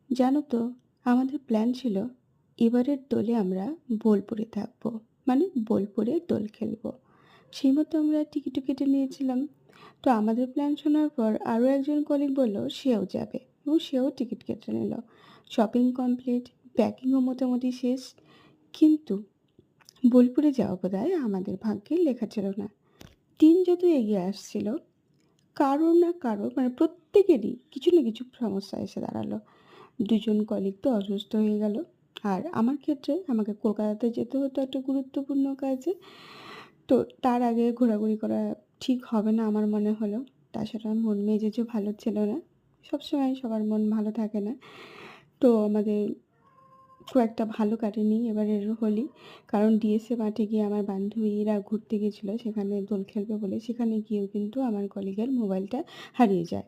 জানো তো, আমাদের প্ল্যান ছিল এবারের দোলে আমরা বোলপুরে থাকবো। মানে বোলপুরে দোল খেলবো। সেই মতো আমরা টিকিটও কেটে নিয়েছিলাম। তো আমাদের প্ল্যান শোনার পর আরও একজন কলিগ বলল সেও যাবে এবং সেও টিকিট কেটে নিল। শপিং কমপ্লিট, প্যাকিংও মোটামুটি শেষ। কিন্তু বোলপুরে যাওয়া বোধহয় আমাদের ভাগ্যে লেখা ছিল না। দিন যত এগিয়ে আসছিল, কারো না কারো মানে প্রত্যেকেরই কিছু না কিছু সমস্যা এসে দাঁড়ালো। দুজন কলিগ তো অসুস্থ হয়ে গেল। আর আমার ক্ষেত্রে আমাকে কলকাতাতে যেতে হতো একটা গুরুত্বপূর্ণ কাজে। তো তার আগে ঘোরাঘুরি করা ঠিক হবে না আমার মনে হলো। তাছাড়া মন মেজাজও ভালো ছিল না। সবসময় সবার মন ভালো থাকে না। তো আমাদের খুব একটা ভালো কাটেনি এবারের হোলি। কারণ ডিএসএ মাঠে গিয়ে আমার বান্ধবীরা ঘুরতে গেছিলো সেখানে দোল খেলবে বলে। সেখানে গিয়েও কিন্তু আমার কলিগের মোবাইলটা হারিয়ে যায়।